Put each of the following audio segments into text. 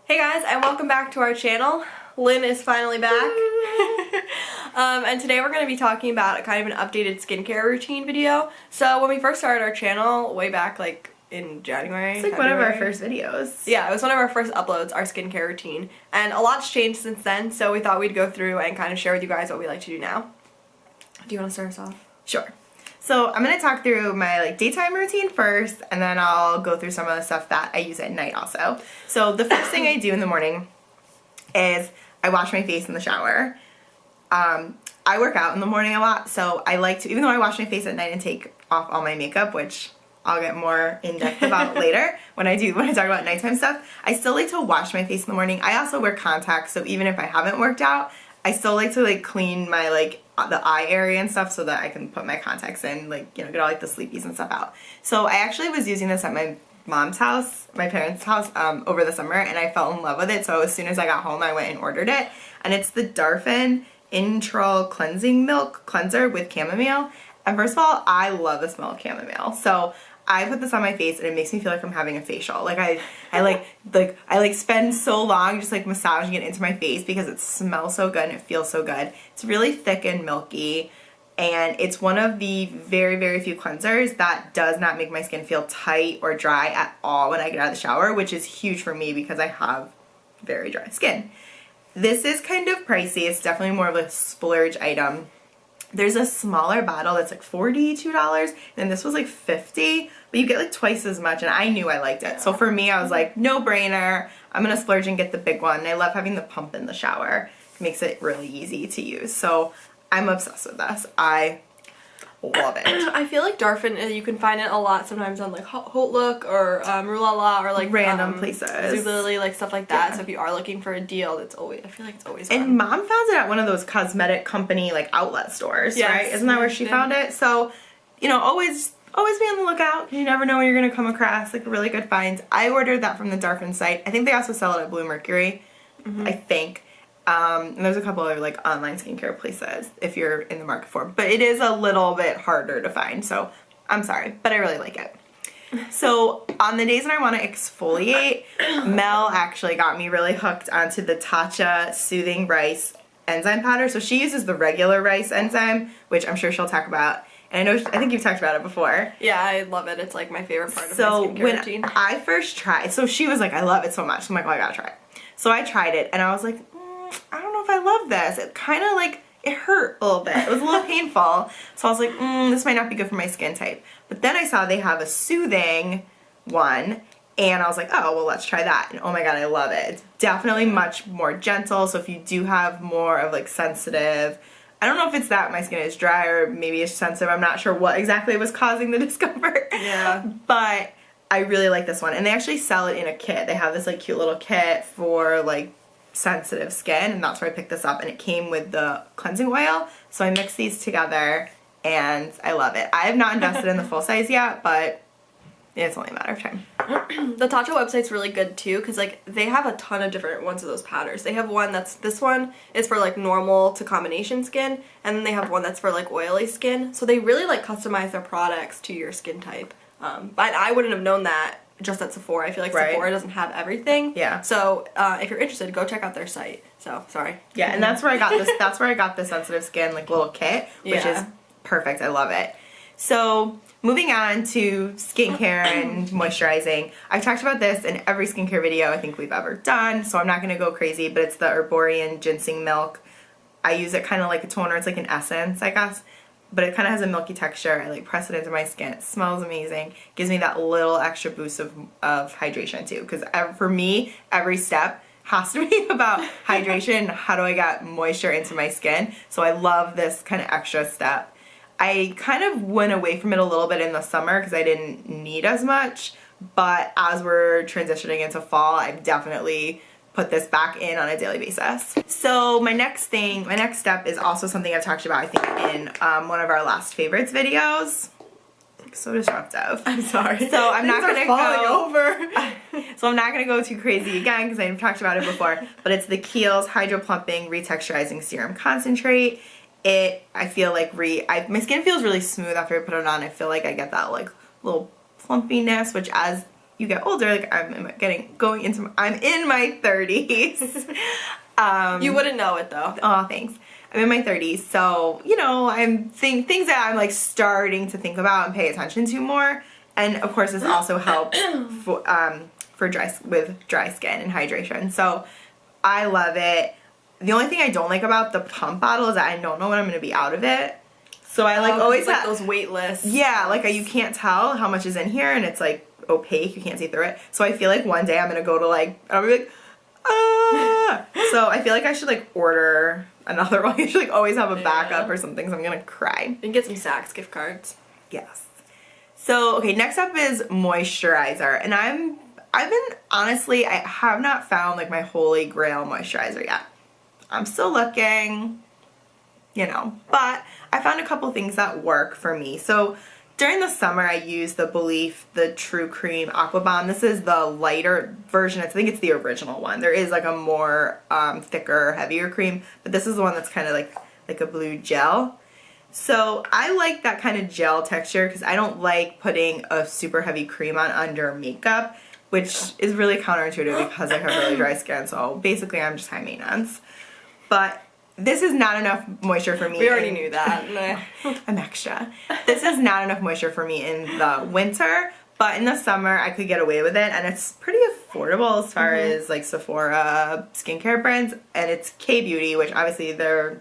Hey guys, and welcome back to our channel. Lynn is finally back. And today we're going to be talking about a kind of an updated skincare routine video. So when we first started our channel, way back like in January, it's like February, one of our first videos. Yeah, it was one of our first uploads, our skincare routine. And a lot's changed since then, so we thought we'd go through and kind of share with you guys what we like to do now. Do you want to start us off? Sure. So I'm going to talk through my daytime routine first, and then I'll go through some of the stuff that I use at night also. So the first thing I do in the morning is I wash my face in the shower. I work out in the morning a lot, so I like to, even though I wash my face at night and take off all my makeup, which I'll get more in-depth about later when I talk about nighttime stuff, I still like to wash my face in the morning. I also wear contacts, so even if I haven't worked out, I still like to clean my the eye area and stuff so that I can put my contacts in, get all the sleepies and stuff out. So I actually was using this at my mom's house, my parents' house, over the summer, and I fell in love with it. So as soon as I got home, I went and ordered it, and it's the Darphin Intral Cleansing Milk Cleanser with chamomile. And first of all, I love the smell of chamomile. So I put this on my face and it makes me feel like I'm having a facial. I spend so long just massaging it into my face because it smells so good and it feels so good. It's really thick and milky, and it's one of the very, very few cleansers that does not make my skin feel tight or dry at all when I get out of the shower, which is huge for me because I have very dry skin. This is kind of pricey. It's definitely more of a splurge item. There's a smaller bottle that's $42, and this was $50, but you get twice as much, and I knew I liked it. So for me, I was no brainer. I'm gonna splurge and get the big one. And I love having the pump in the shower. It makes it really easy to use. So I'm obsessed with this. I love it. I feel like Darphin, you can find it a lot sometimes on Haute Look or Rue La La or random places. Zulily, stuff like that. Yeah. So if you are looking for a deal, I feel like it's always And fun. Mom found it at one of those cosmetic company outlet stores, yes. right? Isn't that where she found it? So, always be on the lookout because you never know when you're gonna come across really good finds. I ordered that from the Darphin site. I think they also sell it at Blue Mercury. I think. And there's a couple other online skincare places if you're in the market for it. But it is a little bit harder to find, so I'm sorry, but I really like it. So on the days when I want to exfoliate, Mel actually got me really hooked onto the Tatcha Soothing Rice Enzyme Powder. So she uses the regular rice enzyme, which I'm sure she'll talk about. And I think you've talked about it before. Yeah, I love it. It's my favorite part of my skincare routine. So when I first tried, so she was I love it so much. So I'm well, I gotta try it. So I tried it, and I was I don't know if I love this. It kind of it hurt a little bit. It was a little painful. So I was this might not be good for my skin type. But then I saw they have a soothing one, and I was oh, well, let's try that. And oh my god, I love it. It's definitely much more gentle. So if you do have more of sensitive, I don't know if it's that my skin is dry or maybe it's sensitive. I'm not sure what exactly was causing the discomfort. Yeah. But I really like this one. And they actually sell it in a kit. They have this cute little kit for sensitive skin, and that's where I picked this up, and it came with the cleansing oil, so I mixed these together and I love it. I have not invested in the full size yet, but it's only a matter of time. The Tatcha website's really good too because they have a ton of different ones of those powders. They have one this one is for normal to combination skin, and then they have one that's for oily skin, so they really customize their products to your skin type. But I wouldn't have known that just at Sephora. I feel like right. Sephora doesn't have everything. Yeah. So if you're interested, go check out their site. So sorry. Yeah, and that's where I got this. That's where I got the sensitive skin little kit, which is perfect. I love it. So moving on to skincare and moisturizing. I've talked about this in every skincare video I think we've ever done, so I'm not going to go crazy. But it's the Herborian Ginseng Milk. I use it kind of like a toner. It's like an essence, I guess. But it kind of has a milky texture. I press it into my skin. It smells amazing. Gives me that little extra boost of hydration too. Because for me, every step has to be about hydration. How do I get moisture into my skin? So I love this kind of extra step. I kind of went away from it a little bit in the summer because I didn't need as much. But as we're transitioning into fall, I've definitely put this back in on a daily basis. So my next step is also something I've talked about, I think, in one of our last favorites videos. So disruptive. I'm sorry. So I'm not gonna go over. So I'm not gonna go too crazy again because I've talked about it before. But it's the Kiehl's Hydro Plumping Retexturizing Serum Concentrate. I feel my skin feels really smooth after I put it on. I feel like I get that little plumpiness, which as you get older, like I'm in my 30s. You wouldn't know it though. Oh, thanks. I'm in my 30s, so, you know, I'm things that I'm like starting to think about and pay attention to more. And of course, this also helps for dry skin and hydration. So I love it. The only thing I don't like about the pump bottle is that I don't know when I'm going to be out of it. So I like always like those wait lists. Yeah, like you can't tell how much is in here, and it's like opaque. You can't see through it. So I feel like one day I'm going to go to like, I'll be like, ah. So I feel like I should like order another one. I should like always have a backup or something, so I'm going to cry. You can get some Saks gift cards. Yes. So, okay, next up is moisturizer. And I've been, honestly, I have not found like my holy grail moisturizer yet. I'm still looking, you know, but I found a couple things that work for me. So during the summer, I used the Belief, the True Cream Aqua Bomb. This is the lighter version. I think it's the original one. There is like a more thicker, heavier cream, but this is the one that's kind of like a blue gel. So I like that kind of gel texture because I don't like putting a super heavy cream on under makeup, which is really counterintuitive because I have really dry skin. So basically I'm just high maintenance. But this is not enough moisture for me. We already knew that. I'm extra. This is not enough moisture for me in the winter, but in the summer I could get away with it, and it's pretty affordable as far as like Sephora skincare brands, and it's K-Beauty, which obviously they're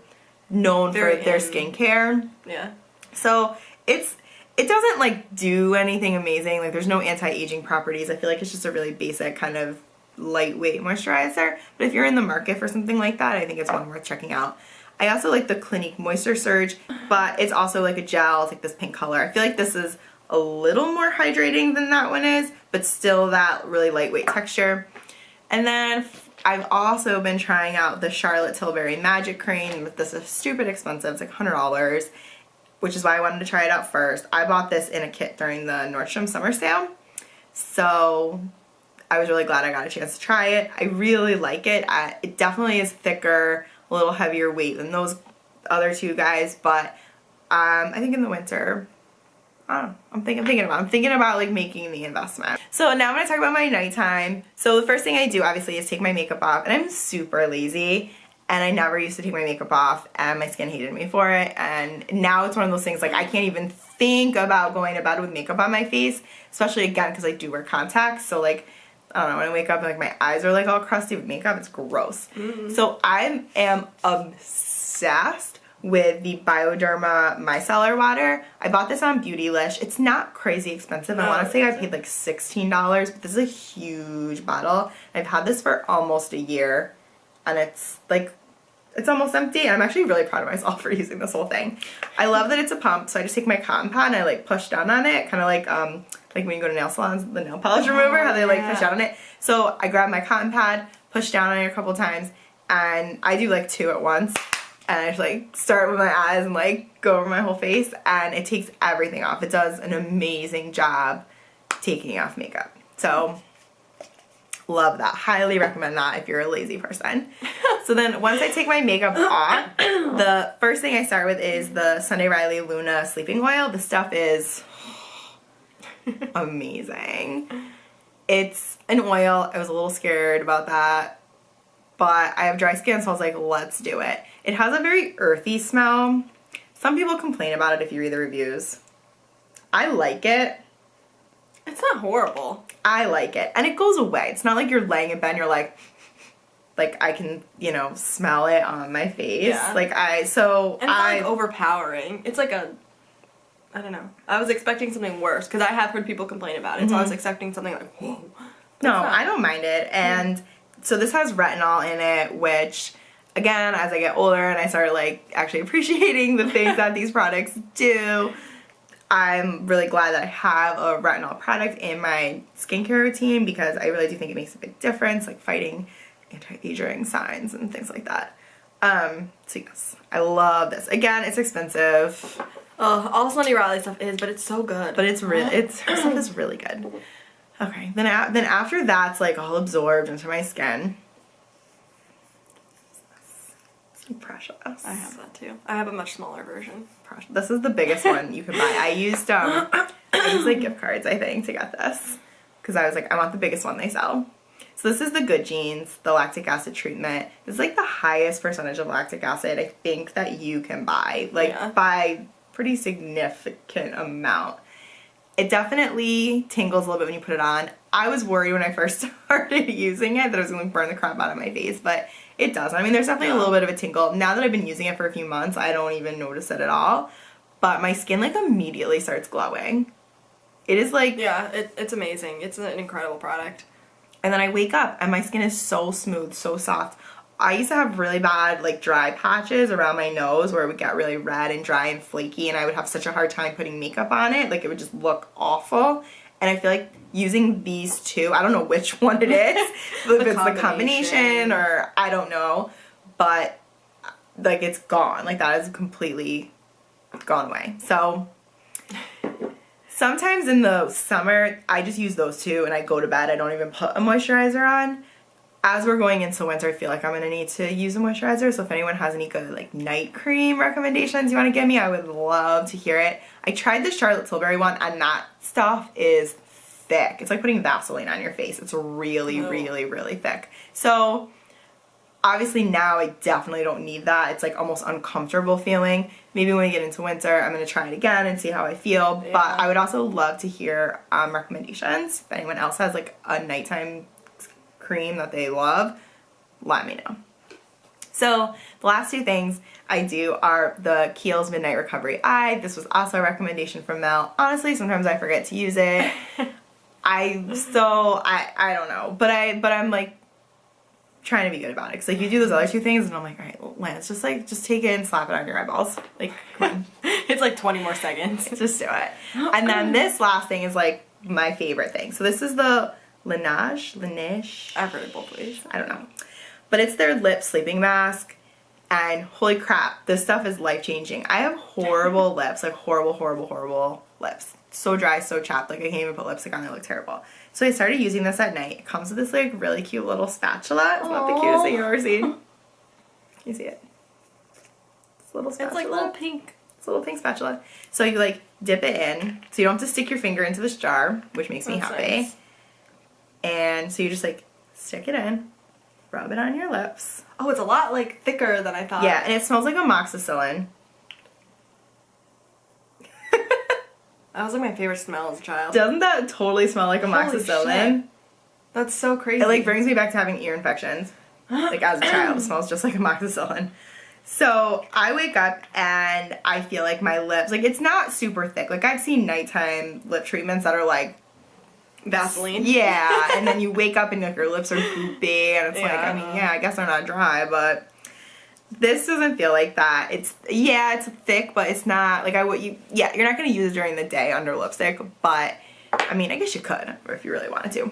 known for their skincare. Yeah. So it doesn't like do anything amazing. Like there's no anti-aging properties. I feel like it's just a really basic kind of lightweight moisturizer, but if you're in the market for something like that, I think it's one worth checking out. I also like the Clinique Moisture Surge, but it's also like a gel. It's like this pink color. I feel like this is a little more hydrating than that one is, but still that really lightweight texture. And then I've also been trying out the Charlotte Tilbury Magic Cream. This is stupid expensive. It's like $100, which is why I wanted to try it out first. I bought this in a kit during the Nordstrom summer sale, so I was really glad I got a chance to try it. I really like it. It definitely is thicker, a little heavier weight than those other two guys, but I think in the winter, I don't know, I'm thinking about like making the investment. So now I'm gonna talk about my nighttime. So the first thing I do obviously is take my makeup off, and I'm super lazy, and I never used to take my makeup off, and my skin hated me for it, and now it's one of those things like I can't even think about going to bed with makeup on my face, especially again because I do wear contacts, so like I don't know, when I wake up and like my eyes are like all crusty with makeup, it's gross. So I am obsessed with the Bioderma Micellar Water. I bought this on Beautylish. It's not crazy expensive. I want to say I paid like $16, but this is a huge bottle. I've had this for almost a year, and it's like, it's almost empty, and I'm actually really proud of myself for using this whole thing. I love that it's a pump, so I just take my cotton pad and I like push down on it, kind of like when you go to nail salons, the nail polish remover, how they like push down on it. So I grab my cotton pad, push down on it a couple times, and I do like 2 at once. And I just like start with my eyes and like go over my whole face, and it takes everything off. It does an amazing job taking off makeup. So love that. Highly recommend that if you're a lazy person. So then once I take my makeup off, the first thing I start with is the Sunday Riley Luna Sleeping Oil. The stuff is amazing. It's an oil. I was a little scared about that, but I have dry skin, so I was like, let's do it. It has a very earthy smell. Some people complain about it if you read the reviews. I like it. It's not horrible. I like it. And it goes away. It's not like you're laying in bed and you're like I can, you know, smell it on my face. Yeah. And it's not like overpowering. It's like I don't know. I was expecting something worse because I have heard people complain about it. So I was expecting something like, whoa. No, I don't mind it. And so this has retinol in it, which, again, as I get older and I start like actually appreciating the things that these products do, I'm really glad that I have a retinol product in my skincare routine because I really do think it makes a big difference, like fighting anti-aging signs and things like that. So yes, I love this. Again, it's expensive. Oh, all Sunday Riley stuff is, but it's so good. But her stuff is really good. Okay, then after that's like all absorbed into my skin. So precious. I have that too. I have a much smaller version. Precious. This is the biggest one you could buy. I used like gift cards, I think, to get this. because I was like, I want the biggest one they sell. So this is the Good Genes, the lactic acid treatment. It's like the highest percentage of lactic acid I think that you can buy, like by pretty significant amount. It definitely tingles a little bit when you put it on. I was worried when I first started using it that it was going to burn the crap out of my face, but it doesn't. I mean, there's definitely a little bit of a tingle. Now that I've been using it for a few months, I don't even notice it at all. But my skin like immediately starts glowing. It is like... Yeah, it's amazing. It's an incredible product. And then I wake up and my skin is so smooth, so soft. I used to have really bad like dry patches around my nose where it would get really red and dry and flaky, and I would have such a hard time putting makeup on it. Like it would just look awful. And I feel like using these two, I don't know which one it is, if it's the combination or I don't know, but like it's gone. Like that is completely gone away. So sometimes in the summer, I just use those two and I go to bed. I don't even put a moisturizer on. As we're going into winter, I feel like I'm going to need to use a moisturizer. So if anyone has any good like night cream recommendations you want to give me, I would love to hear it. I tried the Charlotte Tilbury one and that stuff is thick. It's like putting Vaseline on your face. It's really, really, really thick. So obviously now I definitely don't need that. It's like almost uncomfortable feeling. Maybe when we get into winter, I'm going to try it again and see how I feel. Yeah. But I would also love to hear recommendations. If anyone else has like a nighttime cream that they love, let me know. So the last two things I do are the Kiehl's Midnight Recovery Eye. This was also a recommendation from Mel. Honestly, sometimes I forget to use it. I don't know, but I'm like trying to be good about it, because like you do those other two things and I'm like, all right, Lance, just take it and slap it on your eyeballs. Like, come on. It's like 20 more seconds. Just do it. And then this last thing is like my favorite thing. So this is the Laneige. I've heard of both ways. I don't know. But it's their lip sleeping mask, and holy crap, this stuff is life-changing. I have horrible lips, like horrible lips. So dry, so chapped, like I can't even put lipstick on, they look terrible. So I started using this at night. It comes with this like really cute little spatula. It's not the cutest thing you've ever seen. Can you see it? It's a little spatula. It's like little pink. It's a little pink spatula. So you like dip it in, so you don't have to stick your finger into this jar, which makes me happy. Nice. And so you just like stick it in, rub it on your lips. Oh, it's a lot like thicker than I thought. Yeah, and it smells like amoxicillin. That was like my favorite smell as a child. Doesn't that totally smell like amoxicillin? That's so crazy. It like brings me back to having ear infections. Like as a child, it smells just like amoxicillin. So I wake up and I feel like my lips, like it's not super thick. Like I've seen nighttime lip treatments that are like Vaseline. Yeah, and then you wake up and like your lips are goopy and it's like, I mean, yeah, I guess they're not dry, but this doesn't feel like that. It's thick, but it's not like you're not going to use it during the day under lipstick, but I mean, I guess you could if you really wanted to.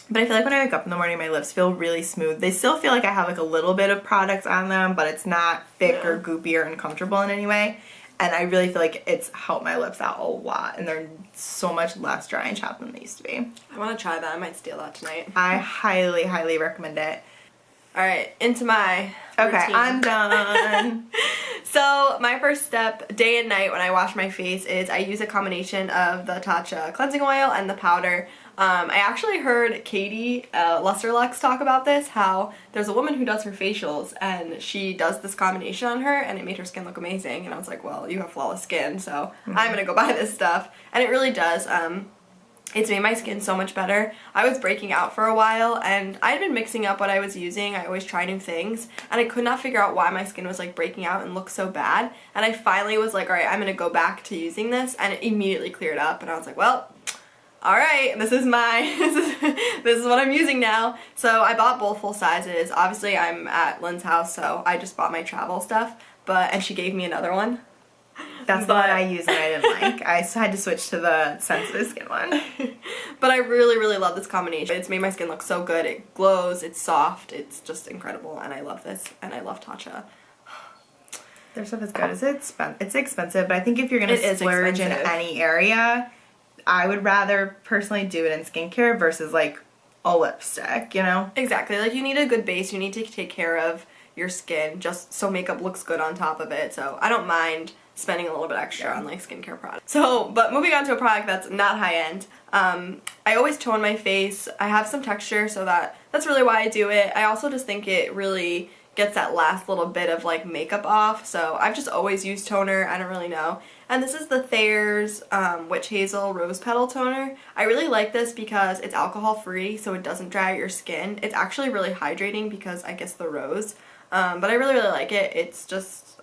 But I feel like when I wake up in the morning, my lips feel really smooth. They still feel like I have like a little bit of product on them, but it's not thick or goopy or uncomfortable in any way. And I really feel like it's helped my lips out a lot, and they're so much less dry and chapped than they used to be. I want to try that. I might steal that tonight. I highly, highly recommend it. Alright, into my routine. Okay, I'm done. So, my first step, day and night when I wash my face, is I use a combination of the Tatcha cleansing oil and the powder. I actually heard Katie Lusterlux talk about this, how there's a woman who does her facials and she does this combination on her and it made her skin look amazing, and I was like, well, you have flawless skin, so I'm gonna go buy this stuff. And it really does. It's made my skin so much better. I was breaking out for a while and I had been mixing up what I was using. I always try new things and I could not figure out why my skin was like breaking out and looked so bad. And I finally was like, alright, I'm gonna go back to using this, and it immediately cleared up and I was like, well, alright, this is what I'm using now. So I bought both full sizes. Obviously I'm at Lyn's house, so I just bought my travel stuff, and she gave me another one. That's the one I used and I didn't like. I had to switch to the sensitive skin one. But I really, really love this combination. It's made my skin look so good. It glows, it's soft, it's just incredible, and I love this, and I love Tatcha. Their stuff is good. It's expensive, but I think if you're going to splurge in any area, I would rather personally do it in skincare versus like a lipstick, you know? Exactly. Like you need a good base. You need to take care of your skin just so makeup looks good on top of it. So I don't mind spending a little bit extra on like skincare products. So, but moving on to a product that's not high end. I always tone my face. I have some texture, so that's really why I do it. I also just think it really gets that last little bit of like makeup off, so I've just always used toner. I don't really know. And this is the Thayer's Witch Hazel Rose Petal Toner. I really like this because it's alcohol free, so it doesn't dry out your skin. It's actually really hydrating because I guess the rose. But I really like it. It's just,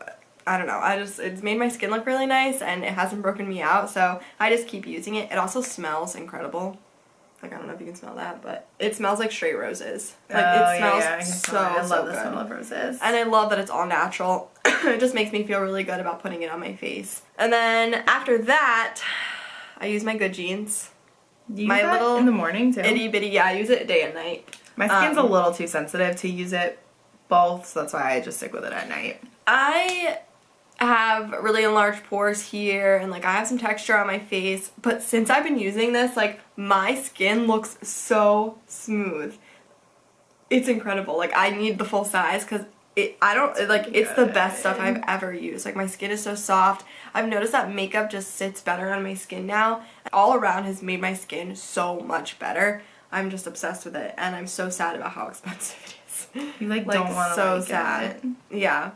I don't know, it's made my skin look really nice and it hasn't broken me out, so I just keep using it. It also smells incredible. Like, I don't know if you can smell that, but it smells like straight roses. Like, it smells so I love good. the smell of roses. And I love that it's all natural. It just makes me feel really good about putting it on my face. And then after that, I use my Good Jeans. Do you use that in the morning too? Itty bitty, yeah, I use it day and night. My skin's a little too sensitive to use it both, so that's why I just stick with it at night. I have really enlarged pores here, and like I have some texture on my face, but since I've been using this, like my skin looks so smooth. It's incredible. Like I need the full size because it's the best stuff I've ever used. Like my skin is so soft. I've noticed that makeup just sits better on my skin now. All around has made my skin so much better. I'm just obsessed with it, and I'm so sad about how expensive it is. You like don't want to so like sad. It. Yeah.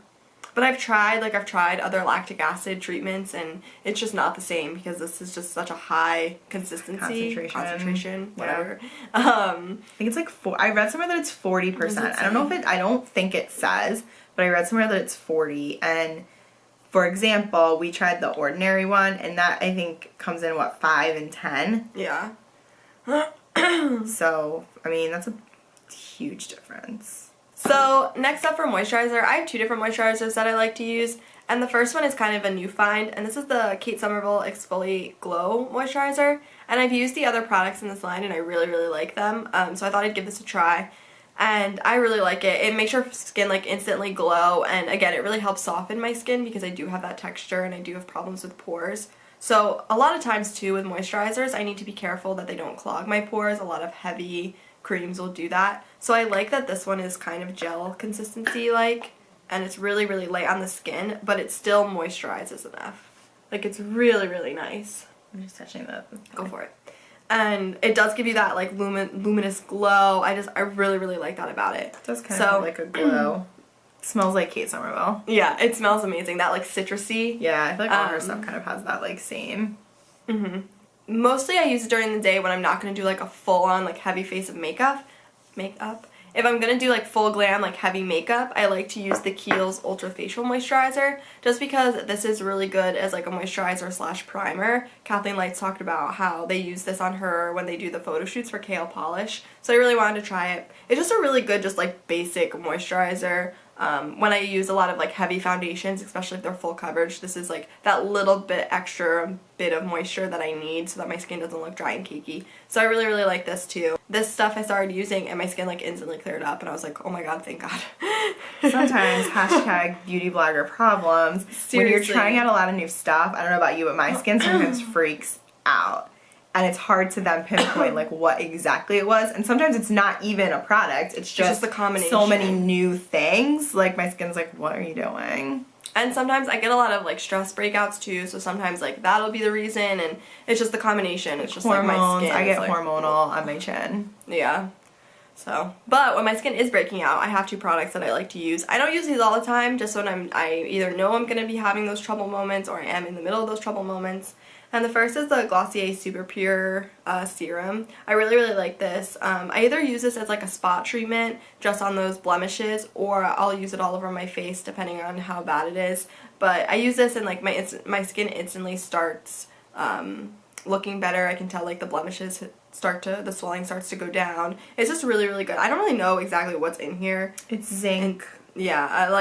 But I've tried other lactic acid treatments, and it's just not the same because this is just such a high consistency. Concentration, whatever. I think it's like I read somewhere that it's 40%. I don't think it says, but I read somewhere that it's 40. And for example, we tried the ordinary one, and that I think comes in 5 and 10. Yeah. So, I mean, that's a huge difference. So, next up for moisturizer, I have 2 different moisturizers that I like to use, and the first one is kind of a new find, and this is the Kate Somerville Exfoliate Glow Moisturizer, and I've used the other products in this line, and I really, really like them, so I thought I'd give this a try, and I really like it. It makes your skin, like, instantly glow, and again, it really helps soften my skin because I do have that texture, and I do have problems with pores. So, a lot of times, too, with moisturizers, I need to be careful that they don't clog my pores. A lot of heavy creams will do that. So I like that this one is kind of gel consistency like, and it's really, really light on the skin, but it still moisturizes enough. Like, it's really, really nice. I'm just touching that. Go for it. And it does give you that like luminous glow. I really, really like that about it. It does kind of have like a glow. It smells like Kate Somerville. Yeah, it smells amazing. That like citrusy. Yeah, I feel like all her stuff kind of has that like same. Mm-hmm. Mostly I use it during the day when I'm not going to do like a full-on like heavy face of makeup. If I'm going to do like full glam like heavy makeup, I like to use the Kiehl's Ultra Facial Moisturizer just because this is really good as like a moisturizer / primer. Kathleen Lights talked about how they use this on her when they do the photo shoots for Kale Polish, so I really wanted to try it. It's just a really good just like basic moisturizer. When I use a lot of like heavy foundations, especially if they're full coverage, this is like that little bit extra bit of moisture that I need so that my skin doesn't look dry and cakey. So I really, really like this too. This stuff I started using and my skin like instantly cleared up and I was like, oh my god, thank god. Sometimes #beauty blogger problems. Seriously. When you're trying out a lot of new stuff, I don't know about you, but my skin sometimes freaks out. And it's hard to then pinpoint like what exactly it was. And sometimes it's not even a product. It's just the combination. So many new things. Like my skin's like, what are you doing? And sometimes I get a lot of like stress breakouts too. So sometimes like that'll be the reason. And it's just the combination. It's just hormones. Like my skin. I get like, hormonal on my chin. Yeah. So, but when my skin is breaking out, I have 2 products that I like to use. I don't use these all the time, just when I either know I'm going to be having those trouble moments or I am in the middle of those trouble moments. And the first is the Glossier Super Pure Serum. I really, really like this. I either use this as like a spot treatment just on those blemishes, or I'll use it all over my face depending on how bad it is. But I use this and like my skin instantly starts looking better. I can tell like the blemishes the swelling starts to go down. It's just really, really good. I don't really know exactly what's in here. It's zinc. Yeah,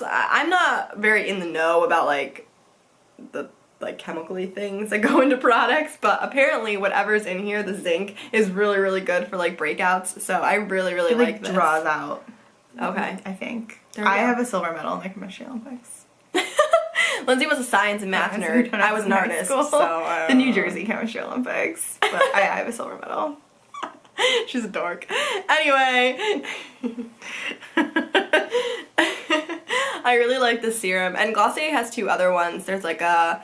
I'm not very in the know about like the like chemically things that go into products, but apparently whatever's in here, the zinc, is really, really good for like breakouts. So I really, really like this. It draws out. Okay. I think. I have a silver medal in the Chemistry Olympics. Lindsay was a science and math nerd. I was an artist. So the New Jersey Chemistry Olympics. But I have a silver medal. She's a dork. Anyway. I I really like this serum. And Glossier has two other ones. There's like a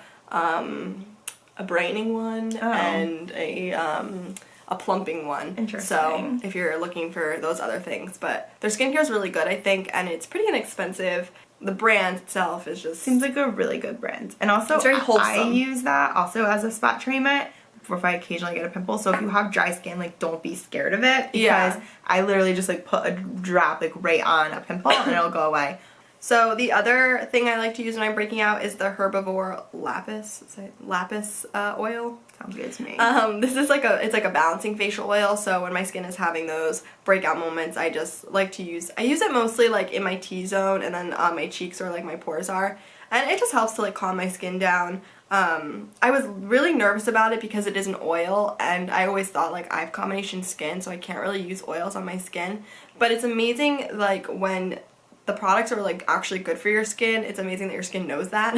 brightening one and a plumping one. Interesting. So if you're looking for those other things. But their skincare is really good, I think, and it's pretty inexpensive. The brand itself is just... Seems like a really good brand. And also, it's very wholesome. I use that also as a spot treatment if I occasionally get a pimple. So if you have dry skin, like, don't be scared of it. Because I literally just, like, put a drop, like, right on a pimple and it'll go away. So the other thing I like to use when I'm breaking out is the Herbivore Lapis oil. Sounds good to me. This is like it's like a balancing facial oil, so when my skin is having those breakout moments, I just like to use it mostly like in my T-zone and then on my cheeks where like my pores are, and it just helps to like calm my skin down. I was really nervous about it because it is an oil, and I always thought like I have combination skin, so I can't really use oils on my skin, but it's amazing like when the products are like actually good for your skin. It's amazing that your skin knows that.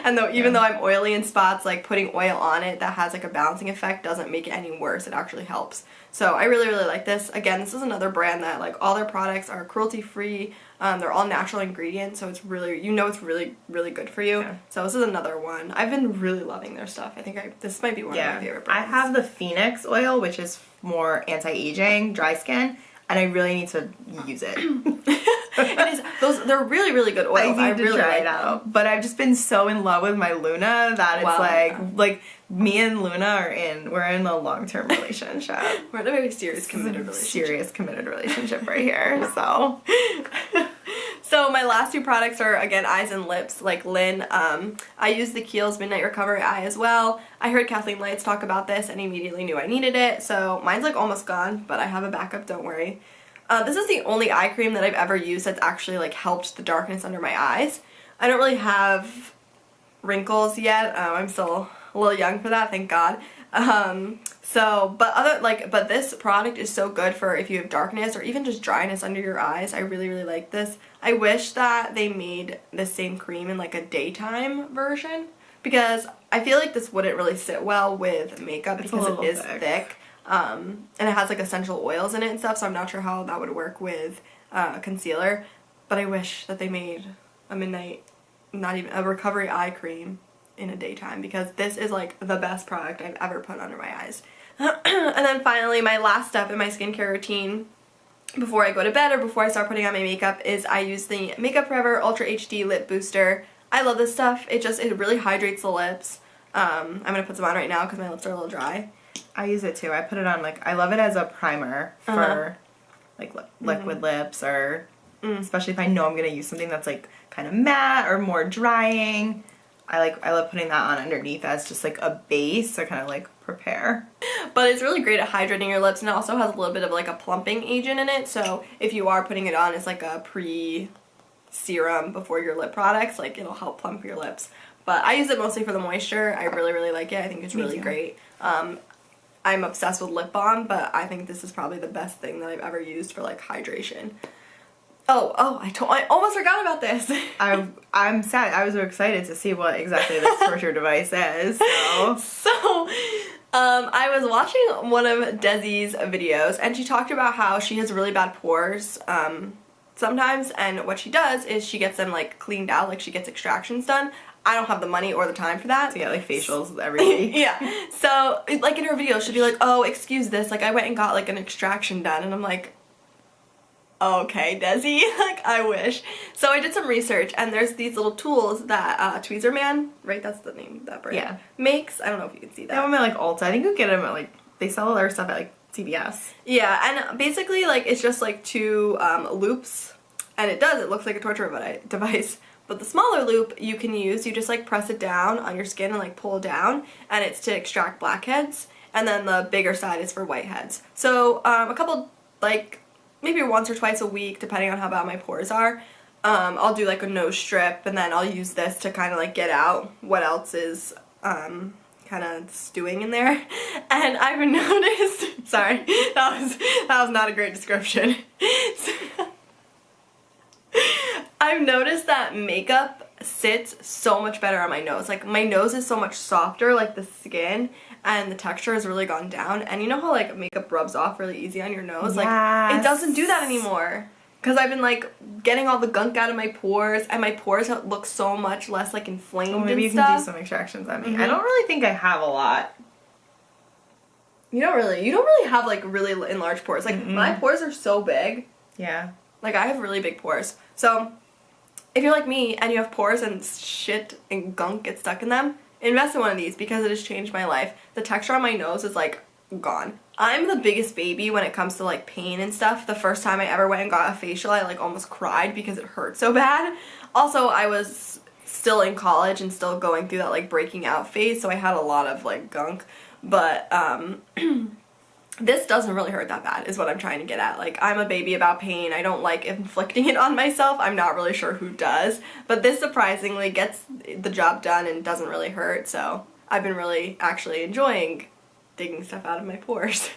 And even though I'm oily in spots, like putting oil on it that has like a balancing effect doesn't make it any worse. It actually helps. So I really, really like this. Again, this is another brand that like all their products are cruelty free. They're all natural ingredients, so it's really, it's really, really good for you. Yeah. So this is another one. I've been really loving their stuff. I think this might be one of my favorite brands. I have the Phoenix oil, which is more anti-aging, dry skin, and I really need to use it. They're really, really good oils. I really try it out. But I've just been so in love with my Luna that it's like me and Luna we're in a long-term relationship. We're in a very serious committed relationship right here. So So my last two products are, again, eyes and lips, like Lyn. I use the Kiehl's Midnight Recovery Eye as well. I heard Kathleen Lights talk about this and immediately knew I needed it, so mine's like almost gone, but I have a backup, don't worry. This is the only eye cream that I've ever used that's actually like helped the darkness under my eyes. I don't really have wrinkles yet. I'm still a little young for that, thank God. But this product is so good for if you have darkness or even just dryness under your eyes. I really, really like this. I wish that they made the same cream in like a daytime version, because I feel like this wouldn't really sit well with makeup because it is thick. And it has like essential oils in it and stuff, so I'm not sure how that would work with concealer. But I wish that they made a recovery eye cream in a daytime, because this is like the best product I've ever put under my eyes. And then finally, my last step in my skincare routine before I go to bed or before I start putting on my makeup is I use the Makeup Forever Ultra HD Lip Booster. I love this stuff. It really hydrates the lips. I'm going to put some on right now because my lips are a little dry. I use it too. I put it on, like, I love it as a primer for like liquid lips, or especially if I know I'm going to use something that's like kind of matte or more drying. I love putting that on underneath as just like a base to kind of like prepare. But it's really great at hydrating your lips, and it also has a little bit of like a plumping agent in it, so if you are putting it on as like a pre-serum before your lip products, like it'll help plump your lips. But I use it mostly for the moisture. I really, really like it. I think it's really great. I'm obsessed with lip balm, but I think this is probably the best thing that I've ever used for like hydration. I almost forgot about this. I'm sad. I was so excited to see what exactly this torture device is. So I was watching one of Desi's videos, and she talked about how she has really bad pores sometimes, and what she does is she gets them like cleaned out, like she gets extractions done. I don't have the money or the time for that. To get like facials every week. Yeah. So like in her video, she'll be like, "Oh, excuse this, like I went and got like an extraction done," and I'm like, okay, Desi, like I wish. So I did some research, and there's these little tools that Tweezerman, right? That's the name of that brand. Makes. I don't know if you can see that. They have them at like Ulta. I think you get them at like, they sell their stuff at like CVS. Yeah, and basically like it's just like two loops, and it looks like a torture device. But the smaller loop you can use, you just like press it down on your skin and like pull down, and it's to extract blackheads, and then the bigger side is for whiteheads. So a couple, like maybe once or twice a week, depending on how bad my pores are, I'll do like a nose strip, and then I'll use this to kind of like get out what else is kind of stewing in there. And I've noticed, sorry, that was not a great description. I've noticed that makeup sits so much better on my nose. Like my nose is so much softer, like the skin, and the texture has really gone down. And you know how like makeup rubs off really easy on your nose? Yes. Like it doesn't do that anymore. Because I've been like getting all the gunk out of my pores, and my pores look so much less like inflamed and stuff. Maybe you can do some extractions on me. I don't really think I have a lot. You don't really have like really enlarged pores. Like my pores are so big. Yeah. Like I have really big pores. So if you're like me and you have pores and shit and gunk gets stuck in them, invest in one of these because it has changed my life. The texture on my nose is like gone. I'm the biggest baby when it comes to like pain and stuff. The first time I ever went and got a facial, I like almost cried because it hurt so bad. Also, I was still in college and still going through that like breaking out phase, so I had a lot of like gunk. But this doesn't really hurt that bad is what I'm trying to get at. Like, I'm a baby about pain. I don't like inflicting it on myself. I'm not really sure who does. But this surprisingly gets the job done and doesn't really hurt. So I've been really actually enjoying digging stuff out of my pores.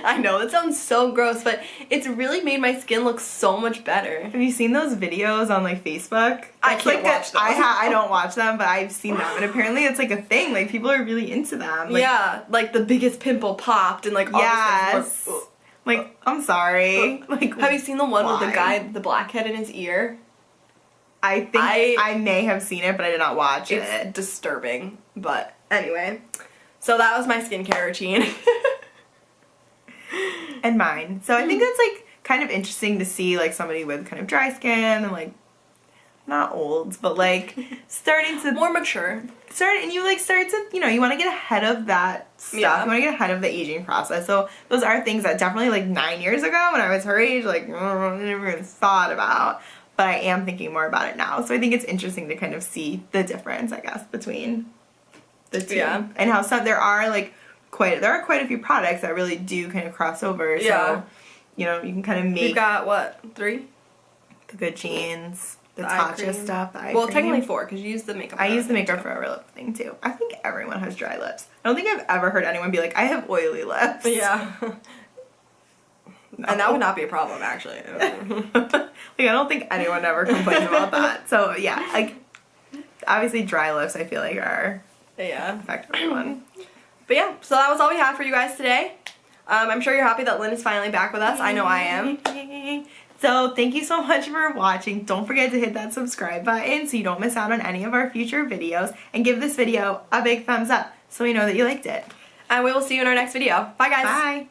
I know, that sounds so gross, but it's really made my skin look so much better. Have you seen those videos on like Facebook? I can't watch those. I don't watch them, but I've seen them, and apparently it's like a thing. Like people are really into them. Like, yeah, like the biggest pimple popped and like all yes. this things. Like, I'm sorry. Like, have you seen the one with the guy, the blackhead in his ear? I think I may have seen it, but I did not watch it. It's disturbing, but anyway. So that was my skincare routine. And mine. So I think that's like kind of interesting to see like somebody with kind of dry skin and like not old, but like starting to more mature. And you like start to, you know, you want to get ahead of that stuff. Yeah. You want to get ahead of the aging process. So those are things that definitely like 9 years ago when I was her age, like I never even thought about. But I am thinking more about it now. So I think it's interesting to kind of see the difference, I guess, between the two. Yeah. And how there are quite a few products that really do kind of cross over. Yeah. So, you know, you can kind of make... You've got, what, 3? The Good Genes, the eye Tatcha cream. stuff, the eye well, cream. technically 4, because you use the makeup. I use the makeup for a lip thing, too. I think everyone has dry lips. I don't think I've ever heard anyone be like, I have oily lips. Yeah. No. And that would not be a problem, actually. Like, I don't think anyone ever complains about that. So, yeah, like, obviously dry lips, I feel like, are... Yeah. Affect everyone. But yeah, so that was all we had for you guys today. I'm sure you're happy that Lyn is finally back with us. I know I am. So thank you so much for watching. Don't forget to hit that subscribe button so you don't miss out on any of our future videos. And give this video a big thumbs up so we know that you liked it. And we will see you in our next video. Bye, guys. Bye.